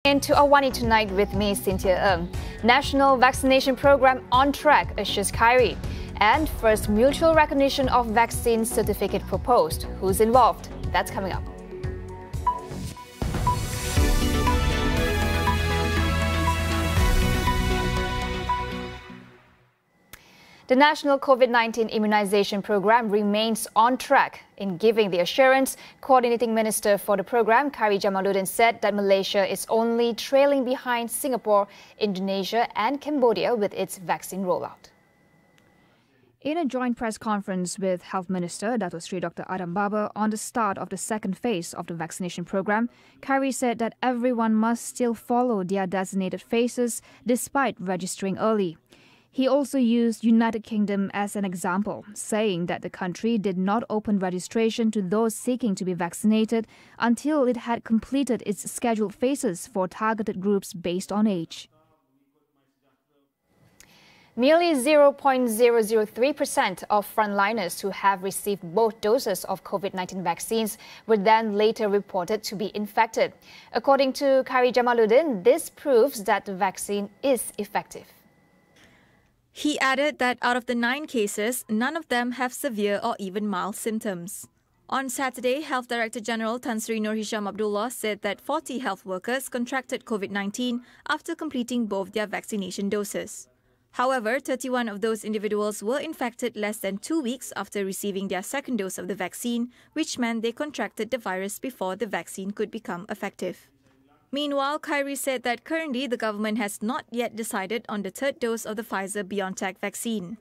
Into Awani tonight with me, Cynthia Ng. National vaccination program on track, assures Khairi. And first mutual recognition of vaccine certificate proposed. Who's involved? That's coming up. The National COVID-19 Immunization Program remains on track. In giving the assurance, Coordinating Minister for the program, Khairi Jamaluddin, said that Malaysia is only trailing behind Singapore, Indonesia and Cambodia with its vaccine rollout. In a joint press conference with Health Minister Dato Sri Dr. Adam Baba on the start of the second phase of the vaccination program, Khairi said that everyone must still follow their designated phases despite registering early. He also used United Kingdom as an example, saying that the country did not open registration to those seeking to be vaccinated until it had completed its scheduled phases for targeted groups based on age. Merely 0.003% of frontliners who have received both doses of COVID-19 vaccines were then later reported to be infected. According to Khairi Jamaluddin, this proves that the vaccine is effective. He added that out of the 9 cases, none of them have severe or even mild symptoms. On Saturday, Health Director General Tan Sri Nur Hisham Abdullah said that 40 health workers contracted COVID-19 after completing both their vaccination doses. However, 31 of those individuals were infected less than 2 weeks after receiving their second dose of the vaccine, which meant they contracted the virus before the vaccine could become effective. Meanwhile, Khairi said that currently the government has not yet decided on the third dose of the Pfizer-BioNTech vaccine.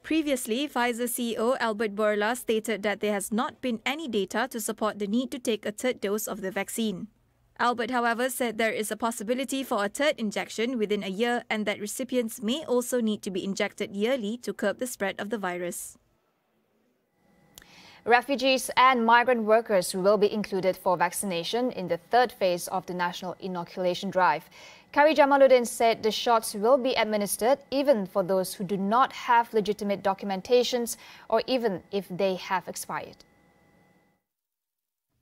Previously, Pfizer CEO Albert Bourla stated that there has not been any data to support the need to take a third dose of the vaccine. Albert, however, said there is a possibility for a third injection within a year and that recipients may also need to be injected yearly to curb the spread of the virus. Refugees and migrant workers will be included for vaccination in the third phase of the national inoculation drive. Khairi Jamaluddin said the shots will be administered even for those who do not have legitimate documentations or even if they have expired.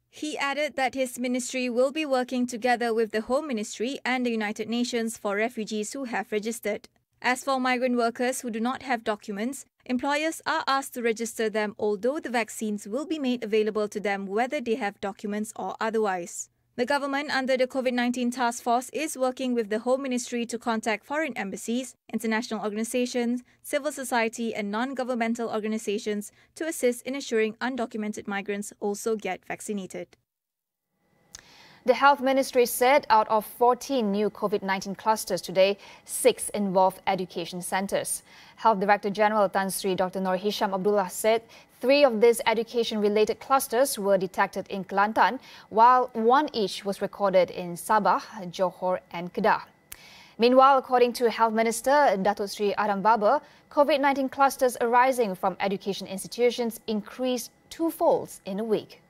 He added that his ministry will be working together with the Home Ministry and the United Nations for refugees who have registered. As for migrant workers who do not have documents, employers are asked to register them, although the vaccines will be made available to them whether they have documents or otherwise. The government under the COVID-19 task force is working with the Home Ministry to contact foreign embassies, international organizations, civil society and non-governmental organizations to assist in ensuring undocumented migrants also get vaccinated. The Health Ministry said out of 14 new COVID-19 clusters today, 6 involve education centres. Health Director General Tan Sri Dr. Nur Hisham Abdullah said 3 of these education-related clusters were detected in Kelantan, while 1 each was recorded in Sabah, Johor and Kedah. Meanwhile, according to Health Minister Dato Sri Adam Baba, COVID-19 clusters arising from education institutions increased 2-fold in a week.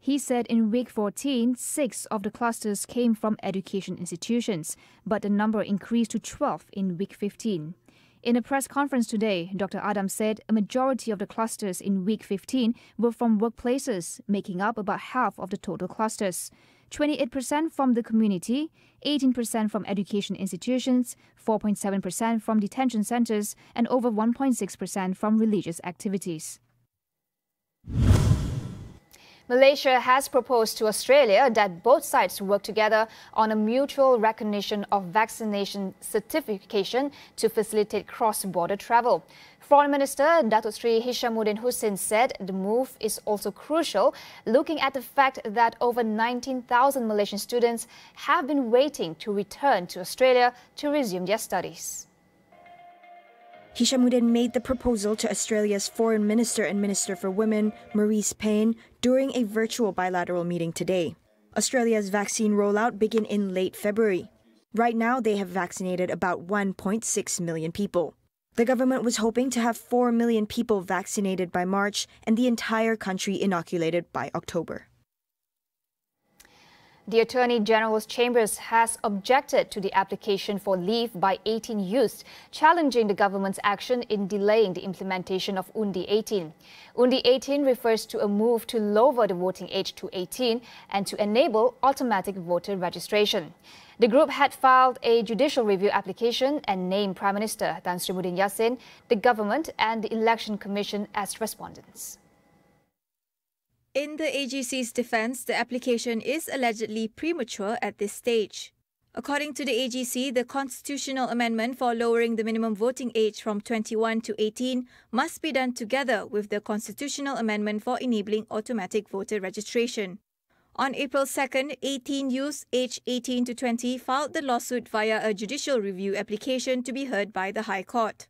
He said in week 14, 6 of the clusters came from education institutions, but the number increased to 12 in week 15. In a press conference today, Dr. Adam said a majority of the clusters in week 15 were from workplaces, making up about half of the total clusters. 28% from the community, 18% from education institutions, 4.7% from detention centres, and over 1.6% from religious activities. Malaysia has proposed to Australia that both sides work together on a mutual recognition of vaccination certification to facilitate cross-border travel. Foreign Minister Dato Sri Hishamuddin Hussein said the move is also crucial, looking at the fact that over 19,000 Malaysian students have been waiting to return to Australia to resume their studies. Hishamuddin made the proposal to Australia's Foreign Minister and Minister for Women, Marise Payne, during a virtual bilateral meeting today. Australia's vaccine rollout began in late February. Right now, they have vaccinated about 1.6 million people. The government was hoping to have 4 million people vaccinated by March and the entire country inoculated by October. The Attorney General's Chambers has objected to the application for leave by 18 youths, challenging the government's action in delaying the implementation of Undi 18. Undi 18 refers to a move to lower the voting age to 18 and to enable automatic voter registration. The group had filed a judicial review application and named Prime Minister Tan Sri Muhyiddin Yassin, the government and the Election Commission as respondents. In the AGC's defense, the application is allegedly premature at this stage. According to the AGC, the constitutional amendment for lowering the minimum voting age from 21 to 18 must be done together with the constitutional amendment for enabling automatic voter registration. On April 2nd, 18 youths aged 18 to 20 filed the lawsuit via a judicial review application to be heard by the High Court.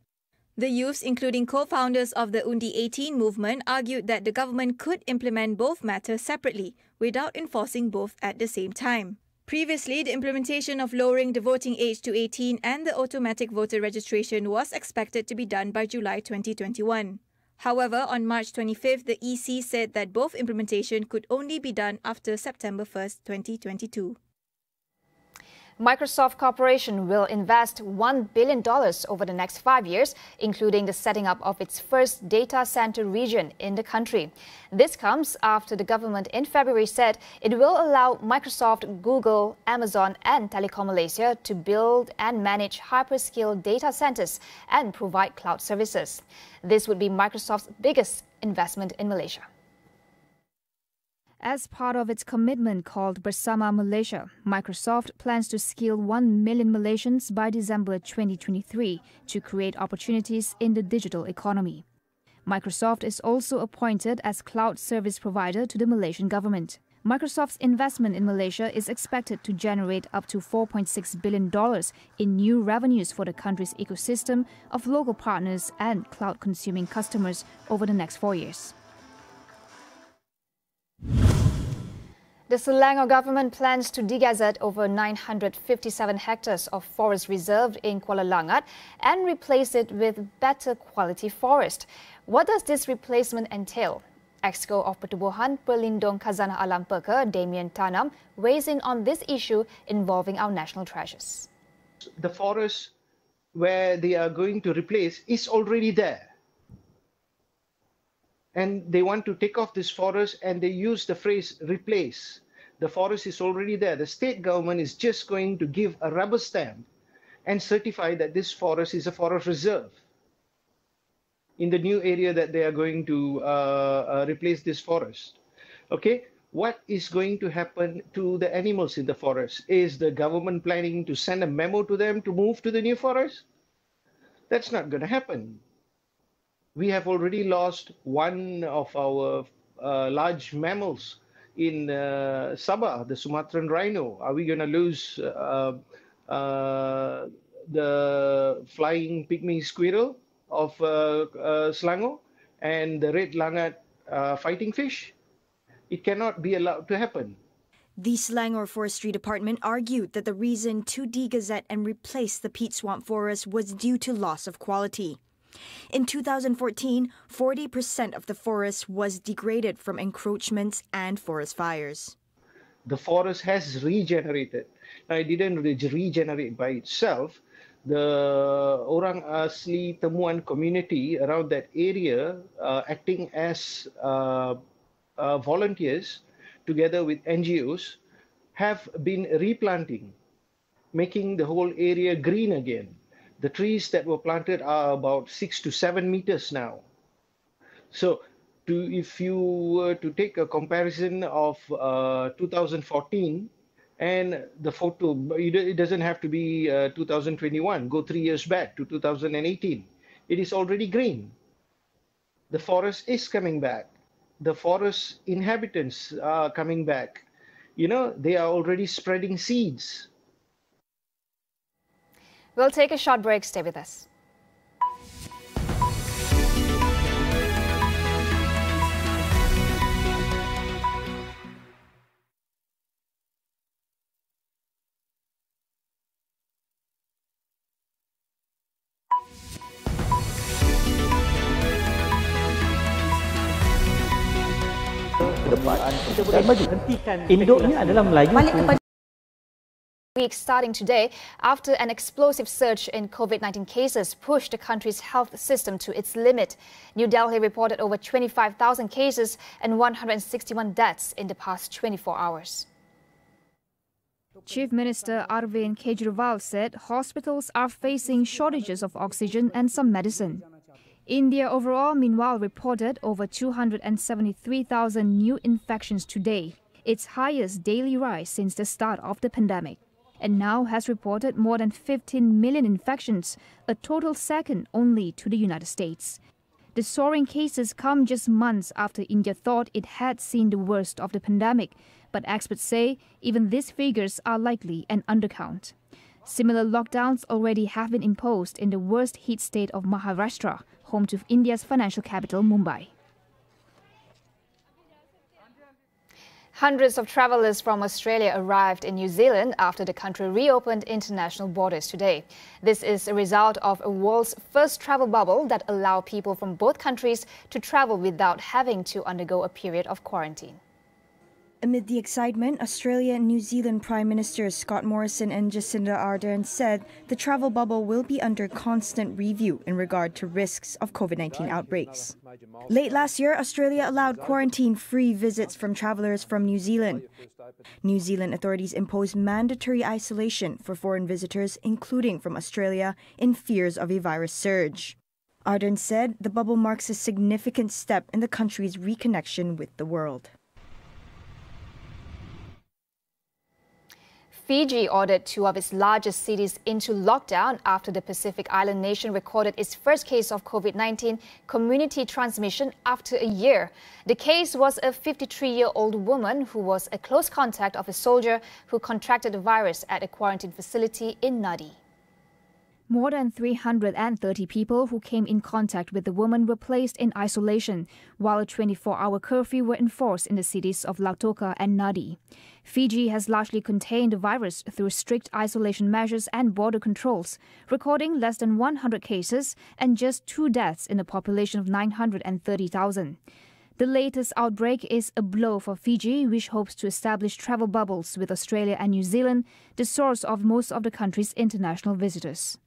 The youths, including co-founders of the Undi 18 movement, argued that the government could implement both matters separately without enforcing both at the same time. Previously, the implementation of lowering the voting age to 18 and the automatic voter registration was expected to be done by July 2021. However, on March 25th, the EC said that both implementation could only be done after September 1st, 2022. Microsoft Corporation will invest $1 billion over the next 5 years, including the setting up of its first data center region in the country. This comes after the government in February said it will allow Microsoft, Google, Amazon and Telekom Malaysia to build and manage hyperscale data centers and provide cloud services. This would be Microsoft's biggest investment in Malaysia. As part of its commitment called Bersama Malaysia, Microsoft plans to skill 1 million Malaysians by December 2023 to create opportunities in the digital economy. Microsoft is also appointed as cloud service provider to the Malaysian government. Microsoft's investment in Malaysia is expected to generate up to $4.6 billion in new revenues for the country's ecosystem of local partners and cloud-consuming customers over the next 4 years. The Selangor government plans to degazette over 957 hectares of forest reserve in Kuala Langat and replace it with better quality forest. What does this replacement entail? Exco of Pertubuhan Pelindung Khazanah Alam Peker, Damian Tanam, weighs in on this issue involving our national treasures. The forest where they are going to replace is already there. And they want to take off this forest and they use the phrase replace. The forest is already there. The state government is just going to give a rubber stamp and certify that this forest is a forest reserve in the new area that they are going to replace this forest. Okay, what is going to happen to the animals in the forest? Is the government planning to send a memo to them to move to the new forest? That's not going to happen. We have already lost one of our large mammals in Sabah, the Sumatran rhino. Are we going to lose the flying pygmy squirrel of Selangor and the red langat fighting fish? It cannot be allowed to happen. The Selangor Forestry Department argued that the reason to degazette and replace the peat swamp forest was due to loss of quality. In 2014, 40% of the forest was degraded from encroachments and forest fires. The forest has regenerated. Now, it didn't regenerate by itself. The Orang Asli Temuan community around that area, acting as volunteers together with NGOs, have been replanting, making the whole area green again. The trees that were planted are about 6 to 7 meters now. So if you were to take a comparison of 2014 and the photo, it doesn't have to be 2021, go 3 years back to 2018. It is already green. The forest is coming back. The forest inhabitants are coming back. You know, they are already spreading seeds. We'll take a short break. Stay with us. depan dan maju. Induknya adalah Melayu. Week starting today after an explosive surge in COVID-19 cases pushed the country's health system to its limit. New Delhi reported over 25,000 cases and 161 deaths in the past 24 hours. Chief Minister Arvind Kejriwal said hospitals are facing shortages of oxygen and some medicine. India overall, meanwhile, reported over 273,000 new infections today, its highest daily rise since the start of the pandemic, and now has reported more than 15 million infections, a total second only to the United States. The soaring cases come just months after India thought it had seen the worst of the pandemic, but experts say even these figures are likely an undercount. Similar lockdowns already have been imposed in the worst heat state of Maharashtra, home to India's financial capital, Mumbai. Hundreds of travellers from Australia arrived in New Zealand after the country reopened international borders today. This is a result of a world's first travel bubble that allowed people from both countries to travel without having to undergo a period of quarantine. Amid the excitement, Australia and New Zealand Prime Ministers Scott Morrison and Jacinda Ardern said the travel bubble will be under constant review in regard to risks of COVID-19 outbreaks. Late last year, Australia allowed quarantine-free visits from travellers from New Zealand. New Zealand authorities imposed mandatory isolation for foreign visitors, including from Australia, in fears of a virus surge. Ardern said the bubble marks a significant step in the country's reconnection with the world. Fiji ordered two of its largest cities into lockdown after the Pacific Island nation recorded its first case of COVID-19 community transmission after a year. The case was a 53-year-old woman who was a close contact of a soldier who contracted the virus at a quarantine facility in Nadi. More than 330 people who came in contact with the woman were placed in isolation, while a 24-hour curfew were enforced in the cities of Lautoka and Nadi. Fiji has largely contained the virus through strict isolation measures and border controls, recording less than 100 cases and just 2 deaths in a population of 930,000. The latest outbreak is a blow for Fiji, which hopes to establish travel bubbles with Australia and New Zealand, the source of most of the country's international visitors.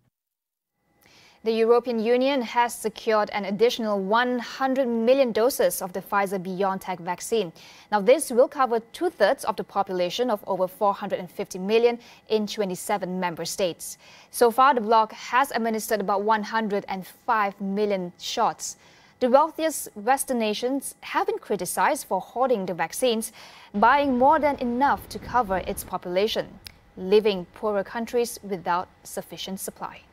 The European Union has secured an additional 100 million doses of the Pfizer-BioNTech vaccine. Now, this will cover 2/3 of the population of over 450 million in 27 member states. So far, the bloc has administered about 105 million shots. The wealthiest Western nations have been criticized for hoarding the vaccines, buying more than enough to cover its population, leaving poorer countries without sufficient supply.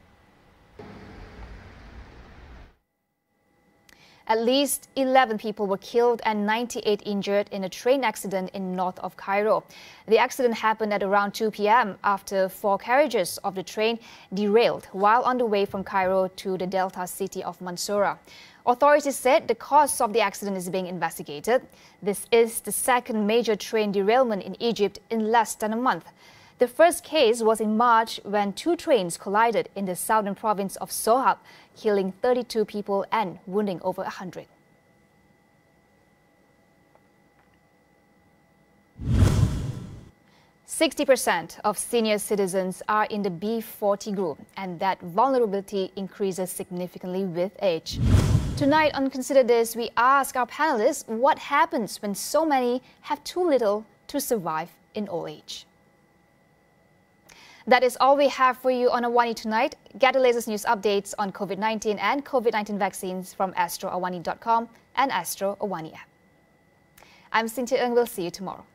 At least 11 people were killed and 98 injured in a train accident in north of Cairo. The accident happened at around 2 p.m. after 4 carriages of the train derailed while on the way from Cairo to the Delta city of Mansoura. Authorities said the cause of the accident is being investigated. This is the second major train derailment in Egypt in less than a month. The first case was in March when 2 trains collided in the southern province of Sohab, killing 32 people and wounding over 100. %60 of senior citizens are in the B40 group, and that vulnerability increases significantly with age. Tonight on Consider This, we ask our panelists what happens when so many have too little to survive in old age. That is all we have for you on Awani tonight. Get the latest news updates on COVID-19 and COVID-19 vaccines from astroawani.com and Astro Awani app. I'm Cynthia Ng. We'll see you tomorrow.